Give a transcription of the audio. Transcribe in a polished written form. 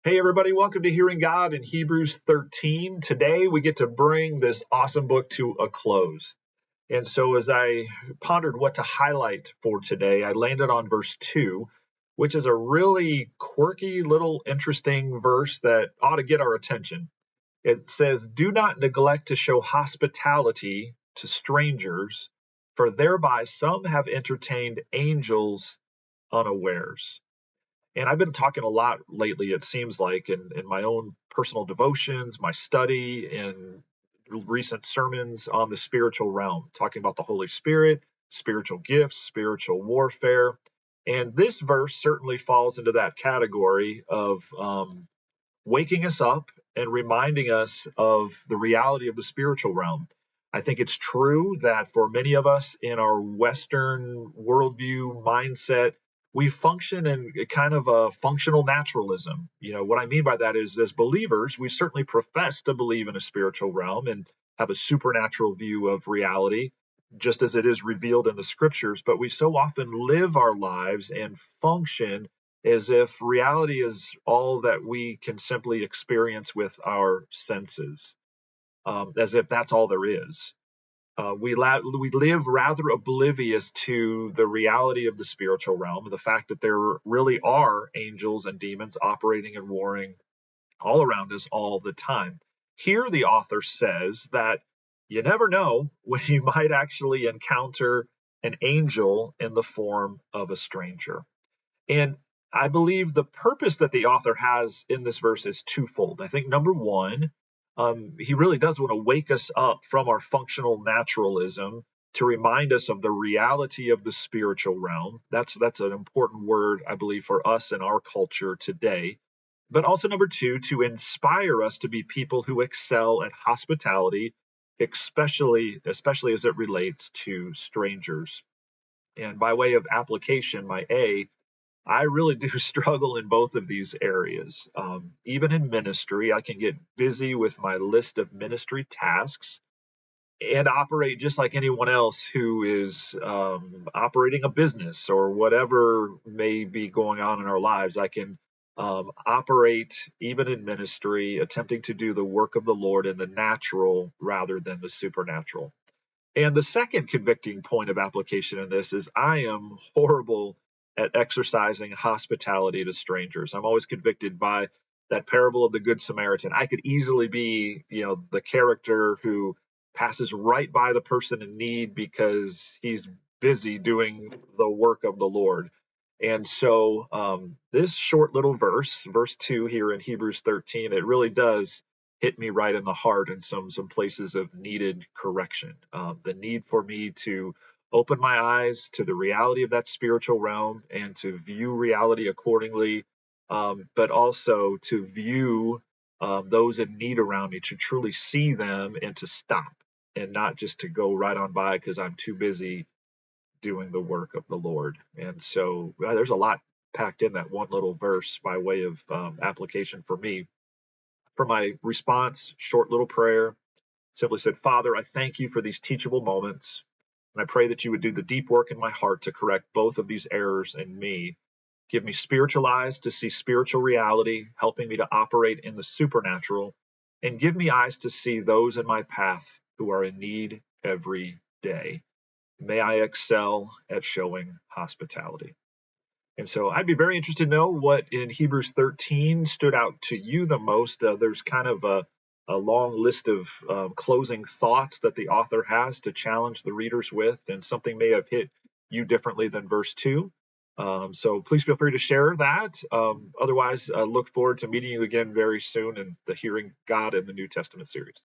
Hey, everybody, welcome to Hearing God in Hebrews 13. Today, we get to bring this awesome book to a close. And so, as I pondered what to highlight for today, I landed on verse 2, which is a really quirky, little interesting verse that ought to get our attention. It says, "Do not neglect to show hospitality to strangers, for thereby some have entertained angels unawares." And I've been talking a lot lately, it seems like, in my own personal devotions, my study, in recent sermons on the spiritual realm, talking about the Holy Spirit, spiritual gifts, spiritual warfare. And this verse certainly falls into that category of waking us up and reminding us of the reality of the spiritual realm. I think it's true that for many of us in our Western worldview mindset, we function in a kind of a functional naturalism. What I mean by that is, as believers, we certainly profess to believe in a spiritual realm and have a supernatural view of reality, just as it is revealed in the scriptures, but we so often live our lives and function as if reality is all that we can simply experience with our senses, as if that's all there is. We live rather oblivious to the reality of the spiritual realm, the fact that there really are angels and demons operating and warring all around us all the time. Here, the author says that you never know when you might actually encounter an angel in the form of a stranger. And I believe the purpose that the author has in this verse is twofold. I think number one, he really does want to wake us up from our functional naturalism to remind us of the reality of the spiritual realm. That's an important word, I believe, for us in our culture today. But also number two, to inspire us to be people who excel at hospitality, especially as it relates to strangers. And by way of application, my A, I really do struggle in both of these areas. Even in ministry, I can get busy with my list of ministry tasks and operate just like anyone else who is operating a business or whatever may be going on in our lives. I can operate even in ministry, attempting to do the work of the Lord in the natural rather than the supernatural. And the second convicting point of application in this is I am horrible at exercising hospitality to strangers. I'm always convicted by that parable of the Good Samaritan. I could easily be, the character who passes right by the person in need because he's busy doing the work of the Lord. And so this short little verse 2 here in Hebrews 13, it really does hit me right in the heart in some places of needed correction. The need for me to open my eyes to the reality of that spiritual realm and to view reality accordingly, but also to view those in need around me, to truly see them and to stop and not just to go right on by because I'm too busy doing the work of the Lord. And so there's a lot packed in that one little verse by way of application for me. For my response, short little prayer, simply said, Father, I thank you for these teachable moments. And I pray that you would do the deep work in my heart to correct both of these errors in me. Give me spiritual eyes to see spiritual reality, helping me to operate in the supernatural. And give me eyes to see those in my path who are in need every day. May I excel at showing hospitality. And so I'd be very interested to know what in Hebrews 13 stood out to you the most. There's kind of a long list of closing thoughts that the author has to challenge the readers with, and something may have hit you differently than verse 2. So please feel free to share that. Otherwise, look forward to meeting you again very soon in the Hearing God in the New Testament series.